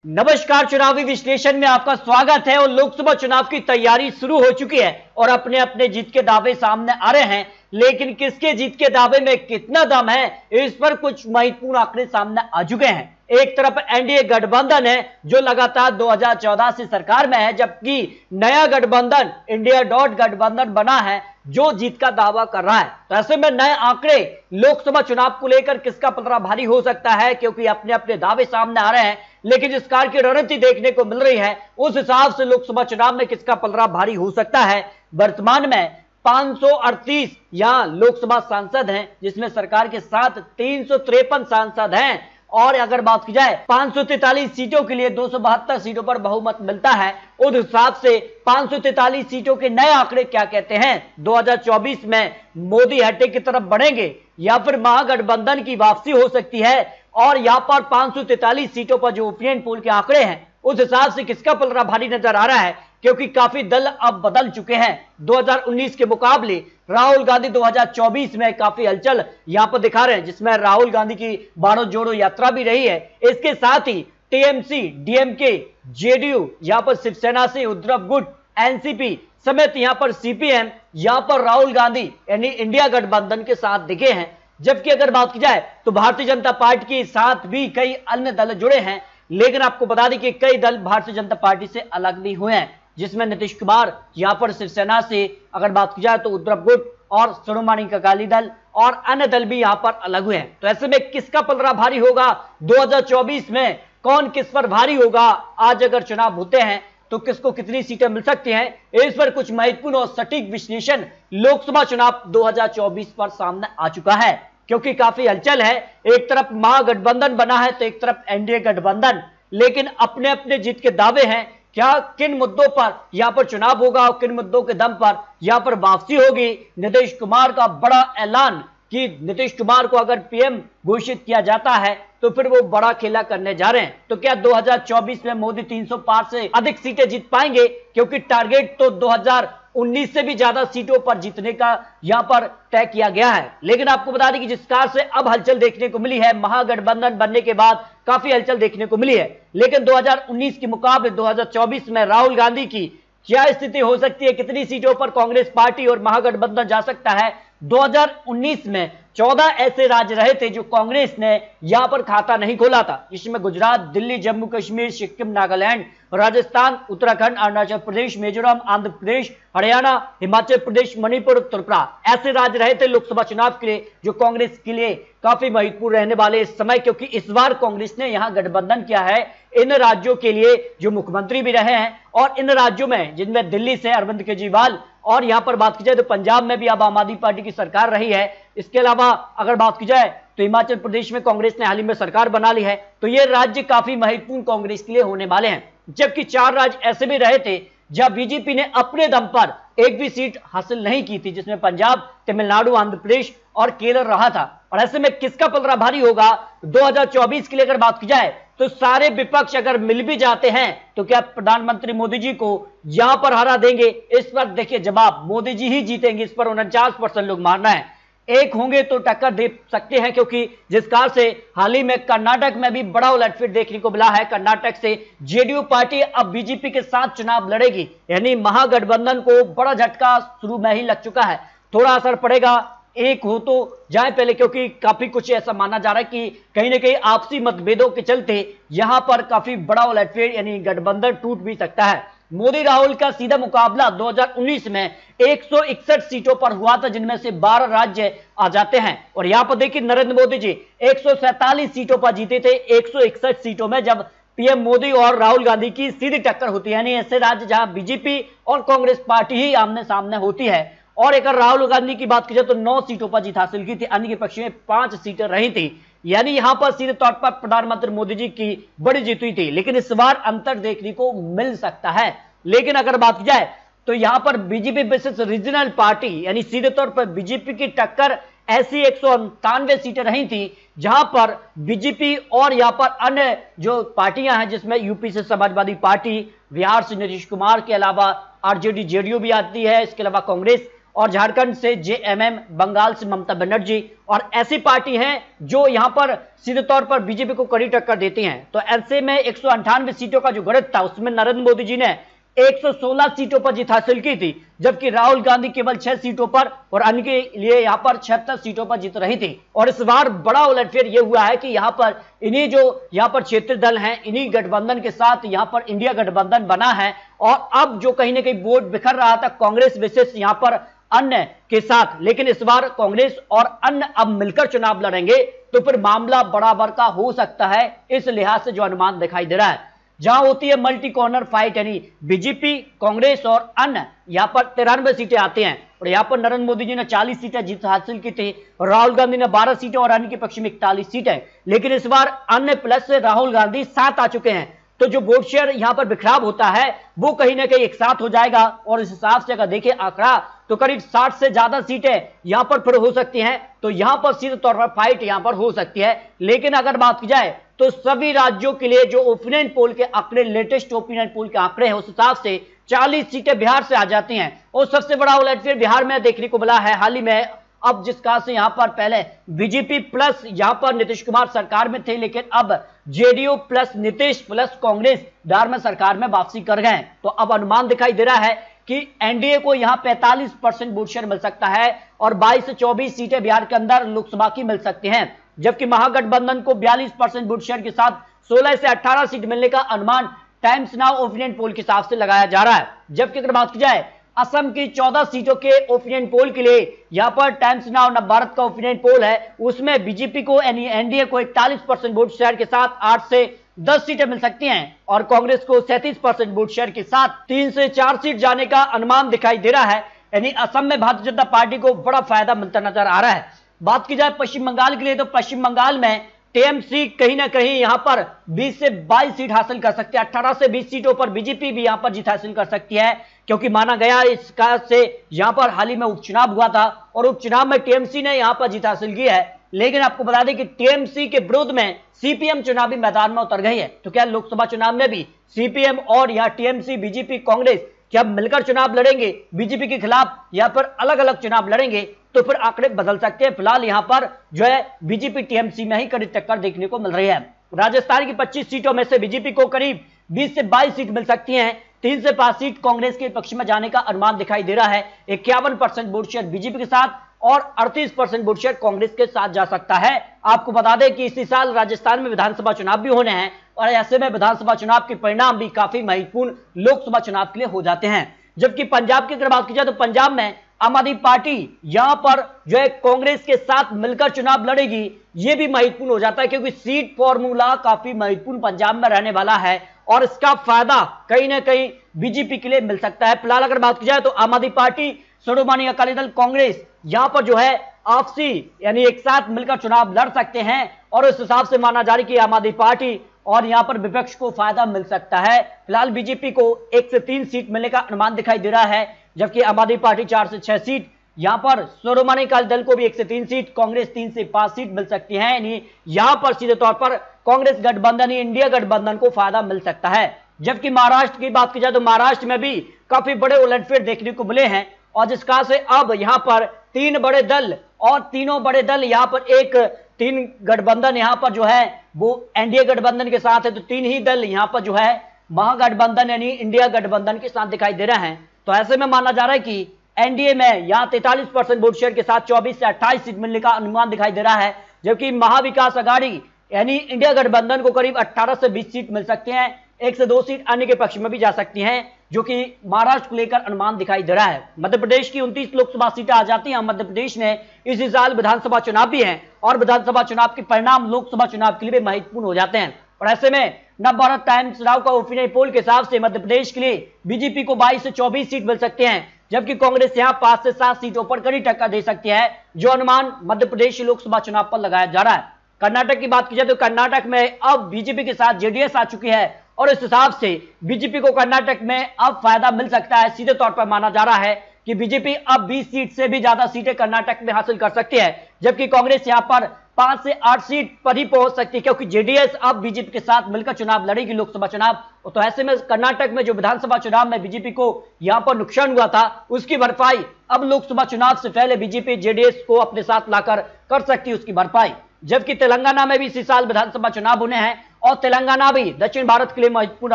नमस्कार, चुनावी विश्लेषण में आपका स्वागत है। और लोकसभा चुनाव की तैयारी शुरू हो चुकी है और अपने अपने जीत के दावे सामने आ रहे हैं, लेकिन किसके जीत के दावे में कितना दम है, इस पर कुछ महत्वपूर्ण आंकड़े सामने आ चुके हैं। एक तरफ एनडीए गठबंधन है जो लगातार 2014 से सरकार में है, जबकि नया गठबंधन इंडिया डॉट गठबंधन बना है जो जीत का दावा कर रहा है। तो ऐसे में नए आंकड़े लोकसभा चुनाव को लेकर किसका पलड़ा भारी हो सकता है, क्योंकि अपने अपने दावे सामने आ रहे हैं, लेकिन जिस कार की रणनीति देखने को मिल रही है उस हिसाब से लोकसभा चुनाव में किसका पलड़ा भारी हो सकता है। वर्तमान में 538 यहां लोकसभा सांसद हैं, जिसमें सरकार के साथ 353 सांसद हैं। और अगर बात की जाए 543 सीटों के लिए 272 सीटों पर बहुमत मिलता है। उस हिसाब से 543 सीटों के नए आंकड़े क्या कहते हैं? 2024 में मोदी हटे की तरफ बढ़ेंगे या फिर महागठबंधन की वापसी हो सकती है? और यहां पर 543 सीटों पर जो ओपिनियन पोल के आंकड़े हैं उस हिसाब से किसका पलड़ा भारी नजर आ रहा है, क्योंकि काफी दल अब बदल चुके हैं। 2019 के मुकाबले राहुल गांधी 2024 में काफी हलचल यहां पर दिखा रहे हैं, जिसमें राहुल गांधी की भारत जोड़ो यात्रा भी रही है। इसके साथ ही टीएमसी, डीएमके, जेडीयू, यहां पर शिवसेना से उद्धव गुट, एनसीपी समेत यहां पर सीपीएम, यहां पर राहुल गांधी यानी इंडिया गठबंधन के साथ दिखे हैं। जबकि अगर बात की जाए तो भारतीय जनता पार्टी के साथ भी कई अन्य दल जुड़े हैं, लेकिन आपको बता दें कि कई दल भारतीय जनता पार्टी से अलग भी हुए हैं, जिसमें नीतीश कुमार यहां पर शिवसेना से अगर बात की जाए तो उद्धव गुट और शिरोमणि अकाली दल और अन्य दल भी यहां पर अलग हुए हैं। तो ऐसे में किसका पलड़ा भारी होगा 2024 में, कौन किस पर भारी होगा? आज अगर चुनाव होते हैं तो किसको कितनी सीटें मिल सकती हैं, इस पर कुछ महत्वपूर्ण और सटीक विश्लेषण लोकसभा चुनाव 2024 पर सामने आ चुका है, क्योंकि काफी हलचल है। एक तरफ महागठबंधन बना है तो एक तरफ एनडीए गठबंधन, लेकिन अपने अपने जीत के दावे हैं। क्या किन मुद्दों पर यहां पर चुनाव होगा और किन मुद्दों के दम पर यहां पर वापसी होगी? नीतीश कुमार का बड़ा ऐलान कि नीतीश कुमार को अगर पीएम घोषित किया जाता है तो फिर वो बड़ा खेला करने जा रहे हैं। तो क्या 2024 में मोदी 300 पार से अधिक सीटें जीत पाएंगे? क्योंकि टारगेट तो 2019 से भी ज्यादा सीटों पर जीतने का यहां पर तय किया गया है। लेकिन आपको बता दें कि जिस कार से अब हलचल देखने को मिली है, महागठबंधन बनने के बाद काफी हलचल देखने को मिली है, लेकिन 2019 के मुकाबले 2024 में राहुल गांधी की क्या स्थिति हो सकती है? कितनी सीटों पर कांग्रेस पार्टी और महागठबंधन जा सकता है? 2019 में 14 ऐसे राज्य रहे थे जो कांग्रेस ने यहां पर खाता नहीं खोला था, जिसमें गुजरात, दिल्ली, जम्मू कश्मीर, सिक्किम, नागालैंड, राजस्थान, उत्तराखंड, अरुणाचल प्रदेश, मिजोरम, आंध्र प्रदेश, हरियाणा, हिमाचल प्रदेश, मणिपुर, त्रिपुरा ऐसे राज्य रहे थे लोकसभा चुनाव के लिए जो कांग्रेस के लिए काफी महत्वपूर्ण रहने वाले इस समय, क्योंकि इस बार कांग्रेस ने यहां गठबंधन किया है। इन राज्यों के लिए जो मुख्यमंत्री भी रहे हैं और इन राज्यों में जिनमें दिल्ली से अरविंद केजरीवाल और यहां पर बात की जाए तो पंजाब में भी अब आम आदमी पार्टी की सरकार रही है। इसके अलावा अगर बात की जाए तो हिमाचल प्रदेश में कांग्रेस ने हाल ही में सरकार बना ली है। तो ये राज्य काफी महत्वपूर्ण कांग्रेस के लिए होने वाले हैं, जबकि 4 राज्य ऐसे भी रहे थे जब बीजेपी ने अपने दम पर एक भी सीट हासिल नहीं की थी, जिसमें पंजाब, तमिलनाडु, आंध्र प्रदेश और केरल रहा था। और ऐसे में किसका पलड़ा भारी होगा 2024 के लिए? अगर बात की जाए तो सारे विपक्ष अगर मिल भी जाते हैं तो क्या प्रधानमंत्री मोदी जी को यहां पर हरा देंगे? इस पर देखिए जवाब मोदी जी ही जीतेंगे, इस पर 49% लोग मानना है। एक होंगे तो टक्कर दे सकते हैं, क्योंकि जिस कार से हाल ही में कर्नाटक में भी बड़ा उलटफेर देखने को मिला है। कर्नाटक से जेडीयू पार्टी अब बीजेपी के साथ चुनाव लड़ेगी, यानी महागठबंधन को बड़ा झटका शुरू में ही लग चुका है। थोड़ा असर पड़ेगा, एक हो तो जाए पहले, क्योंकि काफी कुछ ऐसा माना जा रहा है कि कहीं ना कहीं आपसी मतभेदों के चलते यहां पर काफी बड़ा उलटफेर यानी गठबंधन टूट भी सकता है। मोदी राहुल का सीधा मुकाबला 2019 में 161 सीटों पर हुआ था, जिनमें से 12 राज्य आ जाते हैं। और यहां पर देखिए नरेंद्र मोदी जी 147 सीटों पर जीते थे 161 सीटों में, जब पीएम मोदी और राहुल गांधी की सीधी टक्कर होती है, यानी ऐसे राज्य जहां बीजेपी और कांग्रेस पार्टी ही आमने सामने होती है। और अगर राहुल गांधी की बात की जाए तो 9 सीटों पर जीत हासिल की थी, अन्य के पक्ष में 5 सीटें रही थी, यानी यहां पर सीधे तौर पर प्रधानमंत्री मोदी जी की बड़ी जीत हुई थी। लेकिन इस बार अंतर देखने को मिल सकता है। लेकिन अगर बात की जाए तो यहां पर बीजेपी वर्सेस रीजनल पार्टी यानी सीधे तौर पर बीजेपी की टक्कर ऐसी 198 सीटें रही थी, जहां पर बीजेपी और यहां पर अन्य जो पार्टियां हैं, जिसमें यूपी से समाजवादी पार्टी, बिहार से नीतीश कुमार के अलावा आरजेडी, जेडीयू भी आती है, इसके अलावा कांग्रेस और झारखंड से जेएमएम, बंगाल से ममता बनर्जी, और ऐसी पार्टी हैं जो यहां पर सीधे तौर पर बीजेपी को कड़ी टक्कर देती हैं। तो ऐसे में 198 सीटों का जो गणित था उसमें नरेंद्र मोदी जी ने 116 सीटों पर जीत हासिल की थी, जबकि राहुल गांधी केवल 6 सीटों पर और अन्य के लिए यहां पर 76 सीटों पर जीत रही थी। और इस बार बड़ा उलटफेर यह हुआ है कि यहां पर इन्हीं जो यहां पर क्षेत्रीय दल हैं, इन्हीं गठबंधन के साथ यहां पर इंडिया गठबंधन बना है। और अब जो कहीं ना कहीं वोट बिखर रहा था कांग्रेस विशेष यहां पर अन्य के साथ, लेकिन इस बार कांग्रेस और अन्य अब मिलकर चुनाव लड़ेंगे, तो फिर मामला बराबर का हो सकता है। इस लिहाज से जो अनुमान दिखाई दे रहा है, जहां होती है मल्टी कॉर्नर फाइट, यानी बीजेपी, कांग्रेस और अन्य, यहां पर 93 सीटें आती हैं। और यहां पर नरेंद्र मोदी जी ने 40 सीटें जीत हासिल की थी, राहुल गांधी ने 12 सीटें और अन्य के पक्ष में 41 सीटें। लेकिन इस बार अन्य प्लस से राहुल गांधी 7 आ चुके हैं, तो जो वोट शेयर यहां पर बिखराव होता है वो कहीं ना कहीं एक साथ हो जाएगा। और इस हिसाब से अगर देखें आंकड़ा, तो करीब 60 से ज्यादा सीटें यहां पर फिर हो सकती हैं। तो यहां पर सीधे तौर पर फाइट यहां पर हो सकती है। लेकिन अगर बात की जाए तो सभी राज्यों के लिए जो ओपिनियन पोल के आंकड़े, लेटेस्ट ओपिनियन पोल के आंकड़े हैं, उस हिसाब से 40 सीटें बिहार से आ जाती हैं। और सबसे बड़ा उलटफेर बिहार में देखने को मिला है हाल ही में। अब जिस कहां से यहां पर पहले बीजेपी प्लस यहां पर नीतीश कुमार सरकार में थे, लेकिन अब JDU plus Nitish plus Congress Bihar में सरकार में वापसी कर गए। तो अब अनुमान दिखाई दे रहा है कि एनडीए को यहां 45% वोट शेयर मिल सकता है और 22 से 24 सीटें बिहार के अंदर लोकसभा की मिल सकती हैं, जबकि महागठबंधन को 42% वोट शेयर के साथ 16 से 18 सीट मिलने का अनुमान टाइम्स नाउ ओपिनियन पोल के हिसाब से लगाया जा रहा है। जबकि अगर बात की जाए असम की 14 सीटों के ओपिनियन पोल के लिए, यहां पर टाइम्स नाउ नवभारत का ओपिनियन पोल है, उसमें बीजेपी को यानी एनडीए को 41% वोट शेयर के साथ 8 से 10 सीटें मिल सकती हैं और कांग्रेस को 37% वोट शेयर के साथ 3 से 4 सीट जाने का अनुमान दिखाई दे रहा है। यानी असम में भारतीय जनता पार्टी को बड़ा फायदा मिलता नजर आ रहा है। बात की जाए पश्चिम बंगाल के लिए, तो पश्चिम बंगाल में टीएमसी कहीं ना कहीं यहां पर 20 से 22 सीट हासिल कर सकती है। 18 से 20 सीटों पर बीजेपी भी यहां पर जीत हासिल कर सकती है, क्योंकि माना गया इसका से यहां पर हाल ही में उपचुनाव हुआ था और उपचुनाव में टीएमसी ने यहां पर जीत हासिल की है। लेकिन आपको बता दें कि टीएमसी के विरोध में सीपीएम चुनावी मैदान में उतर गई है। तो क्या लोकसभा चुनाव में भी सीपीएम और यहां टीएमसी, बीजेपी, कांग्रेस क्या मिलकर चुनाव लड़ेंगे बीजेपी के खिलाफ या फिर अलग अलग चुनाव लड़ेंगे? तो फिर आंकड़े बदल सकते हैं। फिलहाल यहां पर जो है बीजेपी टीएमसी में ही कड़ी टक्कर देखने को मिल रही है। राजस्थान की 25 सीटों में से बीजेपी को करीब 20 से 22 सीट मिल सकती हैं। 3 से 5 सीट कांग्रेस के पक्ष में जाने का अनुमान दिखाई दे रहा है। 51% वोट शेयर बीजेपी के साथ और 38% वोट शेयर कांग्रेस के साथ जा सकता है। आपको बता दें कि इसी साल राजस्थान में विधानसभा चुनाव भी होने हैं और ऐसे में विधानसभा चुनाव के परिणाम भी काफी महत्वपूर्ण लोकसभा चुनाव के लिए हो जाते हैं। जबकि पंजाब की अगर बात की जाए तो पंजाब में आम आदमी पार्टी यहां पर जो है कांग्रेस के साथ मिलकर चुनाव लड़ेगी, यह भी महत्वपूर्ण हो जाता है, क्योंकि सीट फॉर्मूला काफी महत्वपूर्ण पंजाब में रहने वाला है और इसका फायदा कहीं ना कहीं बीजेपी के लिए मिल सकता है। फिलहाल अगर बात की जाए तो आम आदमी पार्टी, शिरोमणि अकाली दल, कांग्रेस यहां पर जो है आपसी यानी एक साथ मिलकर चुनाव लड़ सकते हैं और उस हिसाब से माना जा रहा है कि आम आदमी पार्टी और यहां पर विपक्ष को फायदा मिल सकता है। फिलहाल बीजेपी को 1 से 3 सीट मिलने का अनुमान दिखाई दे रहा है, जबकि आम आदमी पार्टी 4 से 6 सीट, यहां पर शिरोमणि अकाली दल को भी 1 से 3 सीट, कांग्रेस 3 से 5 सीट मिल सकती है। यानी यहां पर सीधे तौर पर कांग्रेस गठबंधन, इंडिया गठबंधन को फायदा मिल सकता है। जबकि महाराष्ट्र की बात की जाए तो महाराष्ट्र में भी काफी बड़े उलटफेर देखने को मिले हैं और जिसका से अब यहां पर 3 बड़े दल और तीनों बड़े दल यहां पर 3 गठबंधन यहां पर जो है वो एनडीए गठबंधन के साथ है, तो 3 ही दल यहां पर जो है महागठबंधन यानी इंडिया गठबंधन के साथ दिखाई दे रहे हैं। तो ऐसे में माना जा रहा है कि एनडीए में यहां 43% वोट शेयर के साथ 24 से 28 सीट मिलने का अनुमान दिखाई दे रहा है, जबकि महाविकास अघाड़ी यानी इंडिया गठबंधन को करीब 18 से 20 सीट मिल सकती हैं। 1 से 2 सीट अन्य के पक्ष में भी जा सकती हैं, जो कि महाराष्ट्र को लेकर अनुमान दिखाई दे रहा है। मध्य प्रदेश की 29 लोकसभा सीटें आ जाती हैं। मध्य प्रदेश में इसी साल विधानसभा चुनाव भी हैं और विधानसभा चुनाव के परिणाम लोकसभा चुनाव के लिए भी महत्वपूर्ण हो जाते हैं। और ऐसे में नवभारत टाइम्स नाउ का ओपिनियन पोल के हिसाब से मध्य प्रदेश के लिए बीजेपी को 22 से 24 सीट मिल सकते हैं, जबकि कांग्रेस यहां 5 से 7 सीटों पर कड़ी टक्कर दे सकती है, जो अनुमान मध्य प्रदेश लोकसभा चुनाव पर लगाया जा रहा है। कर्नाटक की बात की जाए तो कर्नाटक में अब बीजेपी के साथ जेडीएस आ चुकी है और इस हिसाब से बीजेपी को कर्नाटक में अब फायदा मिल सकता है। सीधे तौर पर माना जा रहा है कि बीजेपी अब 20 सीट से भी ज्यादा सीटें कर्नाटक में हासिल कर सकती है, जबकि कांग्रेस यहां पर 5 से 8 सीट पर ही पहुंच सकती है, क्योंकि जेडीएस अब बीजेपी के साथ मिलकर चुनाव लड़ेगी लोकसभा चुनाव। तो ऐसे में कर्नाटक में जो विधानसभा चुनाव में बीजेपी को यहां पर नुकसान हुआ था, उसकी भरपाई अब लोकसभा चुनाव से पहले बीजेपी जेडीएस को अपने साथ लाकर कर सकती है उसकी भरपाई। जबकि तेलंगाना में भी इसी साल विधानसभा चुनाव होने हैं और तेलंगाना भी दक्षिण भारत के लिए महत्वपूर्ण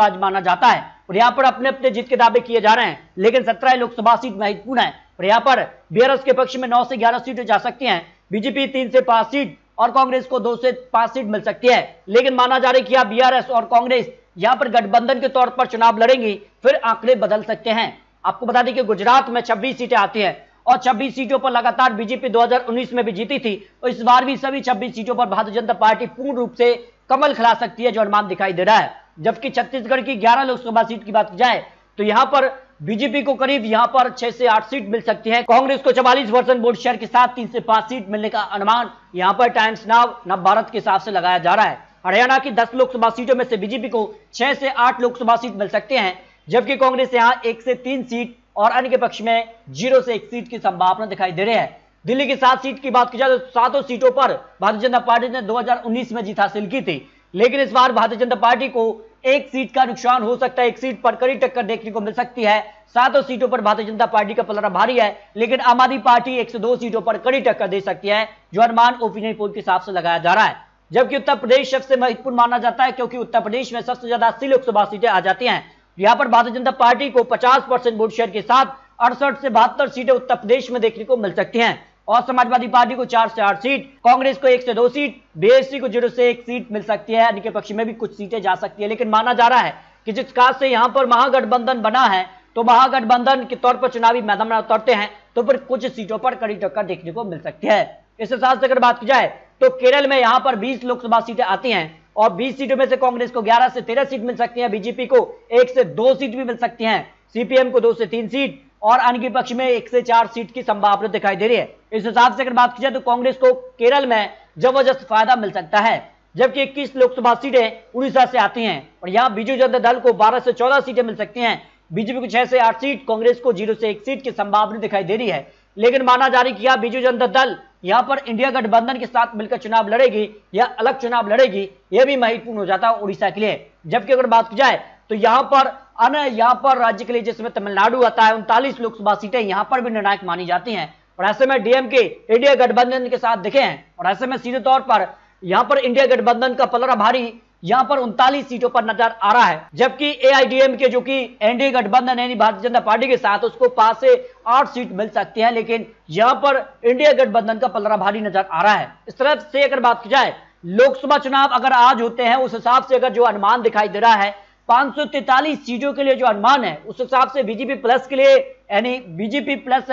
राज्य माना जाता है और यहाँ पर अपने अपने जीत के दावे किए जा रहे हैं। लेकिन 17 लोकसभा सीट महत्वपूर्ण है और यहाँ पर बीआरएस के पक्ष में 9 से 11 सीटें जा सकती हैं, बीजेपी 3 से 5 सीट और कांग्रेस को 2 से 5 सीट मिल सकती है। लेकिन माना जा रहा है कि बीआरएस और कांग्रेस यहाँ पर गठबंधन के तौर पर चुनाव लड़ेंगी, फिर आंकड़े बदल सकते हैं। आपको बता दें कि गुजरात में 26 सीटें आती हैं और 26 सीटों पर लगातार बीजेपी 2019 में भी जीती थी और इस बार भी सभी 26 सीटों पर भारतीय जनता पार्टी पूर्ण रूप से कमल खिला सकती है, जो अनुमान दिखाई दे रहा है। जबकि छत्तीसगढ़ की 11 लोकसभा सीट की बात की जाए तो यहां पर बीजेपी को करीब यहां पर 6 से 8 सीट मिल सकती है, कांग्रेस को 44% वोट शेयर के साथ 3 से 5 सीट मिलने का अनुमान यहां पर टाइम्स नाउ नव भारत के हिसाब से लगाया जा रहा है। हरियाणा की 10 लोकसभा सीटों में से बीजेपी को 6 से 8 लोकसभा सीट मिल सकते हैं, जबकि कांग्रेस यहां 1 से 3 सीट और अन्य के पक्ष में 0 से 1 सीट की संभावना दिखाई दे रही है। दिल्ली की 7 सीट की बात की जाए तो 7 सीटों पर भारतीय जनता पार्टी ने 2019 में जीत हासिल की थी, लेकिन इस बार भारतीय जनता पार्टी को 1 सीट का नुकसान हो सकता है, 1 सीट पर कड़ी टक्कर देखने को मिल सकती है। 7 सीटों पर भारतीय जनता पार्टी का पलड़ा भारी है, लेकिन आम आदमी पार्टी 1 से 2 सीटों पर कड़ी टक्कर दे सकती है, जो अनुमान ओपिनियन पोल के हिसाब से लगाया जा रहा है। जबकि उत्तर प्रदेश सबसे महत्वपूर्ण माना जाता है, क्योंकि उत्तर प्रदेश में सबसे ज्यादा 80 लोकसभा सीटें आ जाती हैं। यहाँ पर भारतीय जनता पार्टी को 50% वोट शेयर के साथ 68 से 72 सीटें उत्तर प्रदेश में देखने को मिल सकती हैं और समाजवादी पार्टी को 4 से 8 सीट, कांग्रेस को 1 से 2 सीट, बीएसपी को 0 से 1 सीट मिल सकती है, अन्य के पक्ष में भी कुछ सीटें जा सकती है। लेकिन माना जा रहा है कि जिस खास से यहाँ पर महागठबंधन बना है, तो महागठबंधन के तौर पर चुनावी मैदान में उतरते हैं तो फिर कुछ सीटों पर कड़ी टक्कर देखने को मिल सकती है। इस हिसाब से अगर बात की जाए तो केरल में यहाँ पर 20 लोकसभा सीटें आती हैं और 20 सीटों में से कांग्रेस को 11 से 13 सीट मिल सकती है, बीजेपी को 1 से 2 सीट भी मिल सकती हैं, सीपीएम को 2 से 3 सीट और अन्य के पक्ष में 1 से 4 सीट की संभावना दिखाई दे रही है। इस हिसाब से अगर बात की जाए तो कांग्रेस को केरल में जबरदस्त फायदा मिल सकता है, जबकि 21 लोकसभा सीटें उड़ीसा से आती हैं और यहाँ बीजू जनता दल को 12 से 14 सीटें मिल सकती हैं, बीजेपी को 6 से 8 सीट, कांग्रेस को 0 से 1 सीट की संभावना दिखाई दे रही है। लेकिन माना जा रही है कि बीजू जनता दल यहाँ पर इंडिया गठबंधन के साथ मिलकर चुनाव लड़ेगी या अलग चुनाव लड़ेगी, यह भी महत्वपूर्ण हो जाता है उड़ीसा के लिए। जबकि अगर बात की जाए तो यहाँ पर राज्य के लिए जिसमें तमिलनाडु आता है 39 लोकसभा सीटें यहाँ पर भी निर्णायक मानी जाती हैं और ऐसे में डीएमके इंडिया गठबंधन के साथ दिखे हैं और ऐसे में सीधे तौर पर यहाँ पर इंडिया गठबंधन का पलड़ा भारी यहाँ पर 39 सीटों पर नजर आ रहा है। जबकि एआईडीएमके जो कि एनडीए गठबंधन यानी भारतीय जनता पार्टी के साथ, उसको 5 से 8 सीट मिल सकती है, लेकिन यहाँ पर इंडिया गठबंधन का पलड़ा भारी नजर आ रहा है। इस तरह से अगर बात की जाए लोकसभा चुनाव अगर आज होते हैं, उस हिसाब से अगर जो अनुमान दिखाई दे रहा है 543 सीटों के लिए जो अनुमान है, उस हिसाब से बीजेपी प्लस के लिए यानी बीजेपी प्लस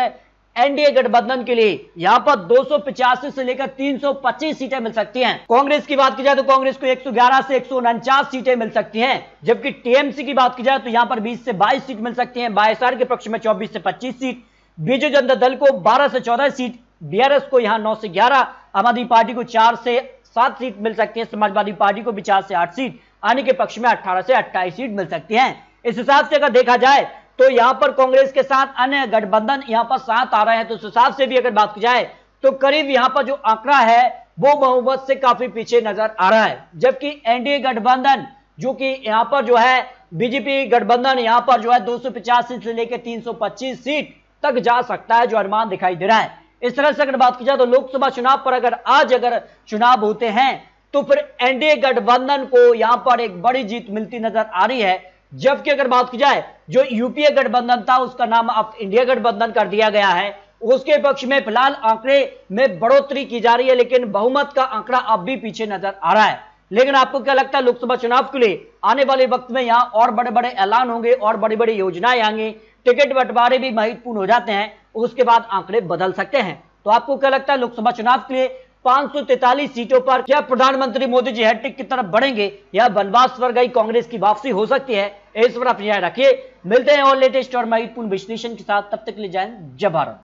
एनडीए गठबंधन के लिए यहाँ पर 285 से लेकर 325 सीटें मिल सकती हैं। कांग्रेस की बात की जाए तो कांग्रेस को 111 से 149 सीटें मिल सकती हैं, जबकि टीएमसी की बात की जाए तो यहाँ पर 20 से 22 सीट मिल सकती हैं, वाईएसआर के पक्ष में 24 से 25 सीट, बीजू जनता दल को 12 से 14 सीट, बीआरएस को यहाँ 9 से 11, आम आदमी पार्टी को 4 से 7 सीट मिल सकती है, समाजवादी पार्टी को भी 4 से 8 सीट, अन्य के पक्ष में 18 से 28 सीट मिल सकती हैं। इस हिसाब से अगर देखा जाए तो यहाँ पर कांग्रेस के साथ अन्य गठबंधन यहाँ पर साथ आ रहे हैं, तो उस हिसाब से भी अगर बात की जाए तो करीब यहाँ पर जो आंकड़ा है वो बहुमत से काफी पीछे नजर आ रहा है। जबकि एनडीए गठबंधन जो कि यहाँ पर जो है बीजेपी गठबंधन यहाँ पर जो है 285 से लेकर 325 सीट तक जा सकता है, जो अनुमान दिखाई दे रहा है। इस तरह से अगर बात की जाए तो लोकसभा चुनाव पर अगर चुनाव होते हैं तो फिर एनडीए गठबंधन को यहां पर एक बड़ी जीत मिलती नजर आ रही है। जबकि अगर बात की जाए जो यूपीए गठबंधन था उसका नाम अब इंडिया गठबंधन कर दिया गया है, उसके पक्ष में फिलहाल आंकड़े में बढ़ोतरी की जा रही है, लेकिन बहुमत का आंकड़ा अब भी पीछे नजर आ रहा है। लेकिन आपको क्या लगता है लोकसभा चुनाव के लिए आने वाले वक्त में यहाँ और बड़े बड़े ऐलान होंगे और बड़ी बड़ी योजनाएं आएंगी, टिकट बंटवारे भी महत्वपूर्ण हो जाते हैं, उसके बाद आंकड़े बदल सकते हैं। तो आपको क्या लगता है लोकसभा चुनाव के लिए 543 सीटों पर क्या प्रधानमंत्री मोदी जी हैट्रिक की तरफ बढ़ेंगे या वनवास पर गई कांग्रेस की वापसी हो सकती है? इस पर अपनी राय रखिए। मिलते हैं और लेटेस्ट और महत्वपूर्ण विश्लेषण के साथ, तब तक के लिए जय हिंद, जय भारत।